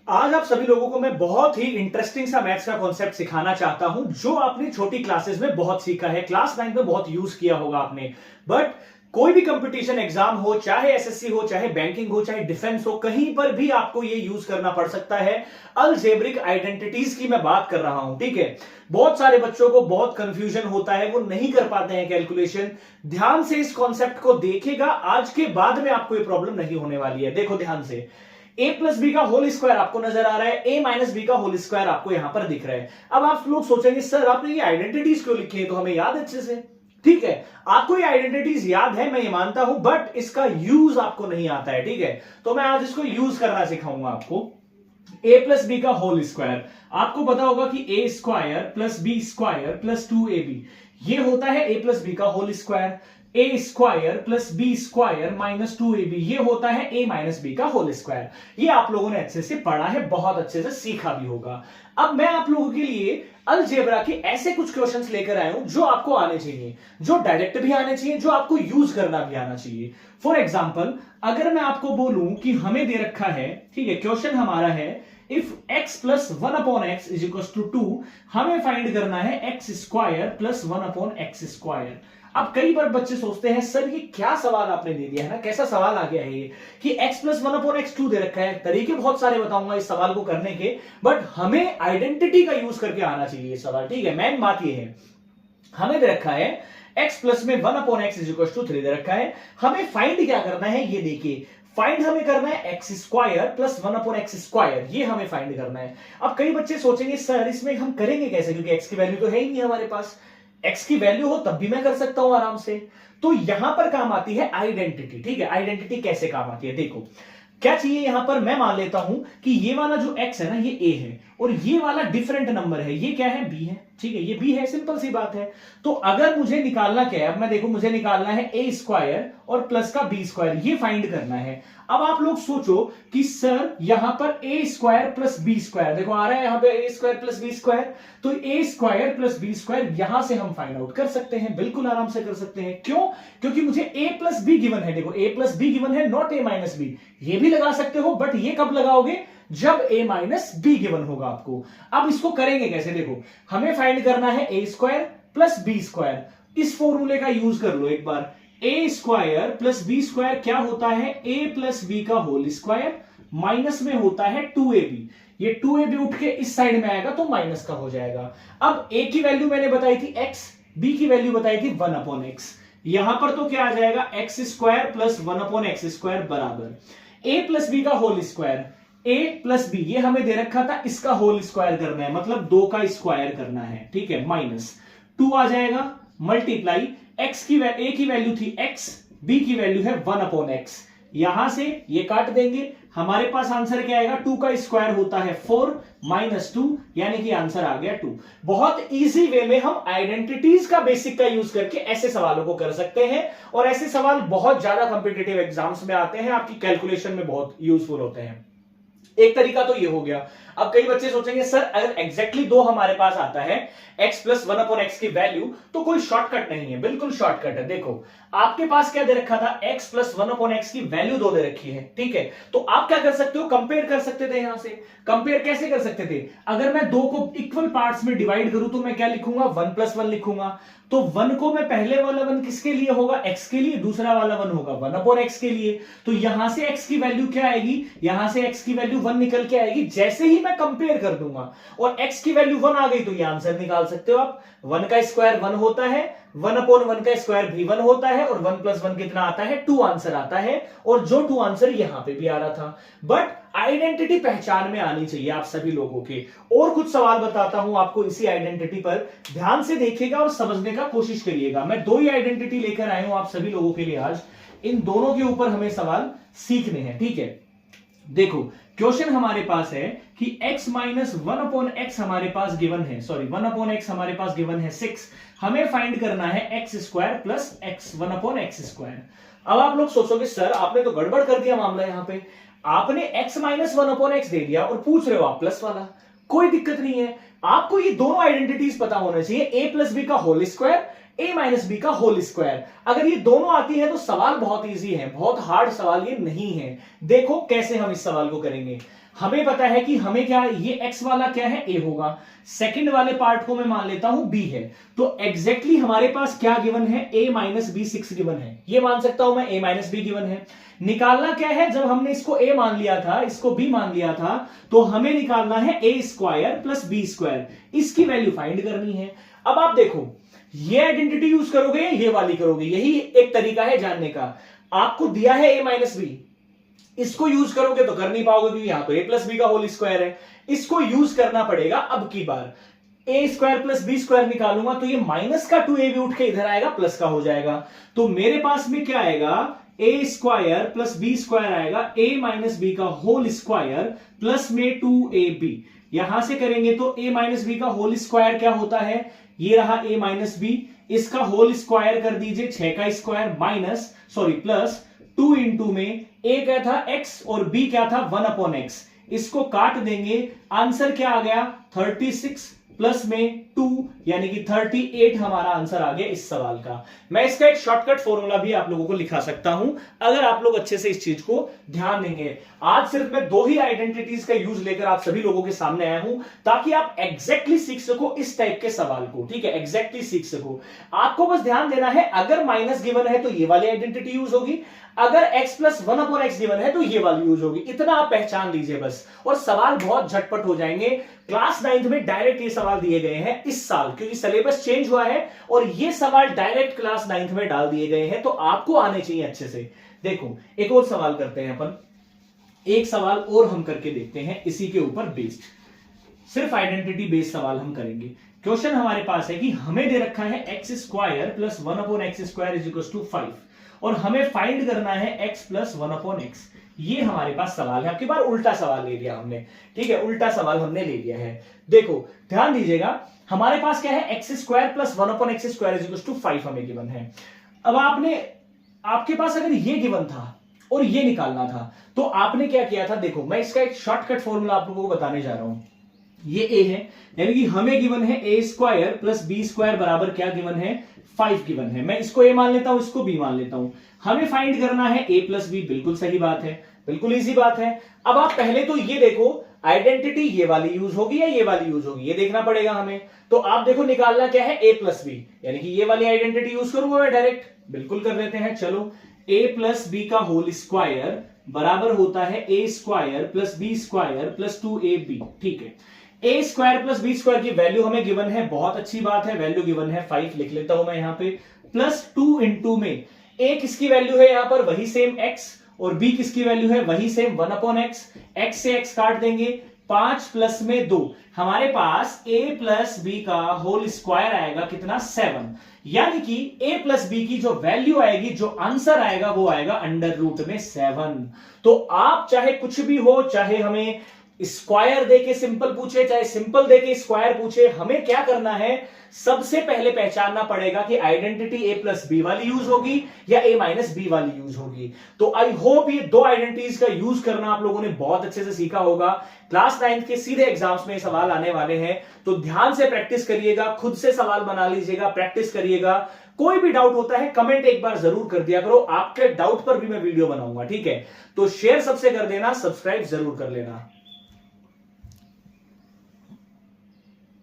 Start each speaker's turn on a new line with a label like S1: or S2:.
S1: आज आप सभी लोगों को मैं बहुत ही इंटरेस्टिंग सा मैथ्स का कॉन्सेप्ट सिखाना चाहता हूं जो आपने छोटी क्लासेस में बहुत सीखा है, क्लास 9 में बहुत यूज किया होगा आपने। बट कोई भी कंपटीशन एग्जाम हो, चाहे एसएससी हो, चाहे बैंकिंग हो, चाहे डिफेंस हो, कहीं पर भी आपको ये यूज करना पड़ सकता है। अलजेब्रिक आइडेंटिटीज की मैं बात कर रहा हूं, ठीक है। बहुत सारे बच्चों को बहुत कंफ्यूजन होता है, वो नहीं कर पाते हैं कैलकुलेशन। ध्यान से इस कॉन्सेप्ट को देखेगा, आज के बाद में आपको ये प्रॉब्लम नहीं होने वाली है। देखो ध्यान से, ए प्लस बी का होल स्क्वायर आपको नजर आ रहा है, ए माइनस बी का होल स्क्वायर आपको यहां पर दिख रहा है। अब आप लोग सोचेंगे सर आपने ये आइडेंटिटीज क्यों लिखी है, तो हमें याद अच्छे से, ठीक है। आपको ये आइडेंटिटीज याद है, मैं ये मानता हूं, बट इसका यूज आपको नहीं आता है, ठीक है। तो मैं आज इसको यूज करना सिखाऊंगा आपको। ए प्लस बी का होल स्क्वायर, आपको पता होगा कि A square plus B square plus 2ab ये होता है ए प्लस बी का whole square. A square plus B square minus 2ab ये होता है ए माइनस बी का होल स्क्वायर। ये आप लोगों ने अच्छे से पढ़ा है, बहुत अच्छे से सीखा भी होगा। अब मैं आप लोगों के लिए अलजेब्रा के ऐसे कुछ क्वेश्चंस लेकर आया हूं जो आपको आने चाहिए, जो डायरेक्ट भी आने चाहिए, जो आपको यूज करना भी आना चाहिए। फॉर एग्जाम्पल, अगर मैं आपको बोलूं कि हमें दे रखा है, ठीक है, क्वेश्चन हमारा है if x plus 1/x is equal to 2, हमें फाइंड करना है x square plus 1/x square. अब कई बार बच्चे सोचते हैं सर ये क्या सवाल आपने दे दिया है ना, कैसा सवाल आ गया है ये कि x प्लस 1/x 2 दे रखा है। तरीके बहुत सारे बताऊंगा इस सवाल को करने के, बट हमें आइडेंटिटी का यूज करके आना चाहिए ये सवाल, ठीक है। मेन बात ये है, हमें दे रखा है x प्लस में 1/x इज इक्वल टू 3 दे रखा है। हमें फाइंड क्या करना है, ये देखिए, फाइंड हमें करना है x square plus 1/x square, ये हमें फाइंड करना है। अब कई बच्चे सोचेंगे सर इसमें हम करेंगे कैसे, क्योंकि x की वैल्यू तो है ही नहीं हमारे पास। x की वैल्यू हो तब भी मैं कर सकता हूं आराम से। तो यहां पर काम आती है आइडेंटिटी, ठीक है। आइडेंटिटी कैसे काम आती है, देखो क्या चाहिए यहां पर, मैं मान लेता हूं कि ये वाला जो x है ना ये a है और ये वाला डिफरेंट नंबर है, ये क्या है, b है, ठीक है। ये b है, सिंपल सी बात है। तो अगर मुझे निकालना क्या है, अब मैं देखो मुझे निकालना है a स्क्वायर और प्लस का b स्क्वायर, ये फाइंड करना है। अब आप लोग सोचो कि सर यहां पर a square plus b square, देखो आ रहा है यहां पे a square plus b square, तो a square plus b square यहां से हम फाइंड आउट कर सकते हैं, बिल्कुल आराम से कर सकते हैं। क्यों? क्योंकि मुझे a प्लस b गिवन है, देखो a प्लस b गिवन है, नॉट a माइनस b। ये भी लगा सकते हो, बट ये कब लगाओगे, जब a माइनस b गिवन होगा आपको। अब इसको करेंगे कैसे, देखो हमें फाइंड करना है a square plus b square. इस फॉर्मूले का यूज कर लो एक बार, ए स्क्वायर प्लस बी स्क्वायर क्या होता है, ए प्लस बी का होल स्क्वायर माइनस में होता है 2ab। ये 2ab उठ के इस साइड में आएगा तो माइनस का हो जाएगा। अब a की वैल्यू मैंने बताई थी x, b की वैल्यू बताई थी 1/x। यहां पर तो क्या आ जाएगा, x square plus 1/x square बराबर a प्लस बी का whole square, a plus B ये हमें दे रखा था, इसका होल स्क्वायर करना है, मतलब 2 का स्क्वायर करना है, ठीक है। माइनस 2 आ जाएगा, मल्टीप्लाई a की वैल्यू थी x, b की वैल्यू है 1/x। यहां से ये काट देंगे, हमारे पास आंसर क्या आएगा, 2 का स्क्वायर होता है 4 माइनस 2, यानी कि आंसर आ गया 2। बहुत इजी वे में हम आइडेंटिटीज का बेसिक का यूज करके ऐसे सवालों को कर सकते हैं, और ऐसे सवाल बहुत ज्यादा कॉम्पिटिटिव एग्जाम्स में आते हैं, आपकी कैलकुलेशन में बहुत यूजफुल होते हैं। एक तरीका तो ये हो गया। अब कई बच्चे सोचेंगे सर अगर एग्जैक्टली 2 हमारे पास आता है x प्लस 1/x की वैल्यू, तो कोई शॉर्टकट नहीं है, बिल्कुल शॉर्टकट है। देखो आपके पास क्या दे रखा था, x प्लस 1/x की वैल्यू 2 दे रखी है, ठीक है। तो आप क्या कर सकते हो, कंपेयर कर सकते थे। यहां से कंपेयर कैसे कर सकते थे, अगर मैं 2 को इक्वल पार्ट्स में डिवाइड करूं तो मैं क्या लिखूंगा, 1 + 1 लिखूंगा। तो 1 को मैं पहले वाला 1 किसके लिए होगा, x के लिए, दूसरा वाला 1 होगा 1/x के लिए। तो यहां से x की वैल्यु क्या आएगी, यहां से x की वैल्यू 1 निकल के आएगी। जैसे ही मैं कंपेयर कर दूंगा और x की वैल्यू 1 आ गई, तो ये आंसर निकाल सकते हो आप। 1 का स्क्वायर 1 होता है, 1/1 का स्क्वायर भी 1 होता है, और 1 + 1 कितना आता है, 2 आंसर आता है। और जो 2 आंसर यहां पे भी आ रहा था। बट आइडेंटिटी पहचान में आनी चाहिए आप सभी लोगों के। और कुछ सवाल बताता हूं आपको इसी आइडेंटिटी पर, ध्यान से देखिएगा और समझने का कोशिश करिएगा। मैं 2 ही आइडेंटिटी लेकर आया हूं आप सभी लोगों के लिए आज, इन दोनों के ऊपर हमें सवाल सीखने हैं, ठीक है। देखो क्वेश्चन हमारे पास है कि x माइनस 1/x हमारे पास गिवन है, सॉरी 1/x हमारे पास गिवन है 6, हमें फाइंड करना है x square plus x 1/x square. अब आप लोग सोचोगे सर आपने तो गड़बड़ कर दिया मामला, यहां पे आपने x माइनस 1/x दे दिया और पूछ रहे हो आप प्लस वाला। कोई दिक्कत नहीं है, आपको ये दोनों आइडेंटिटीज पता होना चाहिए, a प्लस बी का whole square, a minus B का होल स्क्वायर। अगर ये दोनों आती है तो सवाल बहुत इजी है, बहुत हार्ड सवाल ये नहीं है। देखो कैसे हम इस सवाल को करेंगे। हमें पता है कि हमें क्या, ये x वाला क्या है, a होगा, सेकंड वाले पार्ट को मैं मान लेता हूं b है, तो एग्जैक्टली हमारे पास क्या गिवन है, a माइनस बी 6 गिवन है, ये मान सकता हूं मैं a माइनस बी गिवन है। निकालना क्या है, जब हमने इसको a मान लिया था, इसको b मान लिया था, तो हमें निकालना है a square plus B square, इसकी वैल्यू फाइंड करनी है। अब आप देखो, ये आइडेंटिटी यूज करोगे या ये वाली करोगे, यही एक तरीका है जानने का। आपको दिया है a माइनस बी, इसको यूज करोगे तो कर नहीं पाओगे क्योंकि यहां तो a प्लस बी का होल स्क्वायर है, इसको यूज करना पड़ेगा। अब की बार a square plus B square निकालूंगा तो ये माइनस का 2a भी उठ के इधर आएगा, प्लस का हो जाएगा। तो मेरे पास में क्या आएगा, a square plus B square आएगा, a माइनस बी का होल स्क्वायर प्लस में 2ab। यहां से करेंगे तो a माइनस बी का होल स्क्वायर क्या होता है, ये रहा a माइनस बी, इसका होल स्क्वायर कर दीजिए 6 का स्क्वायर माइनस प्लस 2 इंटू में a क्या था x और b क्या था 1 अपॉन x, इसको काट देंगे, आंसर क्या आ गया 36 प्लस में 2 यानी कि 38 हमारा आंसर आ गया इस सवाल का। मैं इसका एक शॉर्टकट फॉर्मूला भी आप लोगों को लिखा सकता हूं अगर आप लोग अच्छे से इस चीज को ध्यान देंगे। आज सिर्फ मैं 2 ही आइडेंटिटीज का यूज लेकर आप सभी लोगों के सामने आया हूं ताकि आप एग्जैक्टली सीख सको इस टाइप के सवाल को, ठीक है, एग्जैक्टली सीख सको। आपको बस ध्यान देना है, अगर माइनस गिवन है तो ये वाली आइडेंटिटी यूज होगी, अगर x plus 1 upon x given है तो ये वाली यूज होगी। इतना आप पहचान लीजिए बस, और सवाल बहुत झटपट हो जाएंगे। क्लास 9th में डायरेक्ट ये सवाल दिए गए हैं इस साल, क्योंकि सिलेबस चेंज हुआ है और ये सवाल डायरेक्ट क्लास 9th में डाल दिए गए हैं, तो आपको आने चाहिए अच्छे से। देखो एक और सवाल करते हैं अपन, एक सवाल और हम करके देखते हैं इसी के ऊपर बेस्ड, सिर्फ आइडेंटिटी बेस्ड सवाल हम करेंगे। क्वेश्चन हमारे पास है कि हमें दे रखा है X square plus 1 upon X square is equal to 5 और हमें फाइंड करना है x प्लस 1 अपॉन एक्स। ये हमारे पास सवाल है। आपकी बार उल्टा सवाल ले लिया हमने, ठीक है, उल्टा सवाल हमने ले लिया है। देखो ध्यान दीजिएगा, हमारे पास क्या है, X square plus 1 upon X square is equal to 5 हमें गिवन है। अब आपके पास अगर ये गिवन था और ये निकालना था तो आपने क्या किया था, देखो मैं इसका एक शॉर्टकट फॉर्मूला आप लोगों को बताने जा रहा हूं। ये a है, यानी कि हमें गिवन है a square plus B square बराबर क्या गिवन है, 5 गिवन है। मैं इसको a मान लेता हूं, इसको b मान लेता हूं। हमें फाइंड करना है a प्लस बी, बिल्कुल सही बात है, बिल्कुल इजी बात है। अब आप पहले तो ये देखो आइडेंटिटी ये वाली यूज होगी या ये वाली यूज होगी, ये देखना पड़ेगा हमें। तो आप देखो निकालना क्या है, a प्लस बी, यानी कि ये वाली आइडेंटिटी यूज करूंगा मैं डायरेक्ट, बिल्कुल कर लेते हैं। चलो a प्लस बी का होल स्क्वायर बराबर होता है a square plus B square plus 2ab, ठीक है। a square plus B square की वैल्यू हमें गिवन है, बहुत अच्छी बात है, वैल्यू गिवन है 5, लिख लेता हूं मैं यहां पे, प्लस 2 इंटू में a किसकी वैल्यू है यहां पर, वही सेम x, और b किसकी वैल्यू है, वही सेम 1 अपॉन एक्स। x से x काट देंगे, 5 प्लस में 2, हमारे पास a प्लस बी का होल स्क्वायर आएगा कितना, 7, यानी कि a प्लस बी की जो वैल्यू आएगी, जो आंसर आएगा वो आएगा अंडर रूट में 7। तो आप चाहे कुछ भी हो, चाहे हमें स्क्वायर देके सिंपल पूछे, चाहे सिंपल देके स्क्वायर पूछे, हमें क्या करना है, सबसे पहले पहचानना पड़ेगा कि आइडेंटिटी a प्लस बी वाली यूज होगी या a माइनस बी वाली यूज होगी। तो आई होप ये 2 आइडेंटिटीज का यूज करना आप लोगों ने बहुत अच्छे से सीखा होगा। क्लास 9th के सीधे एग्जाम्स में सवाल आने वाले हैं, तो ध्यान से प्रैक्टिस करिएगा, खुद से सवाल बना लीजिएगा, प्रैक्टिस करिएगा। कोई भी डाउट होता है कमेंट एक बार जरूर कर दिया करो, आपके डाउट पर भी मैं वीडियो बनाऊंगा, ठीक है। तो शेयर सबसे कर देना, सब्सक्राइब जरूर कर लेना।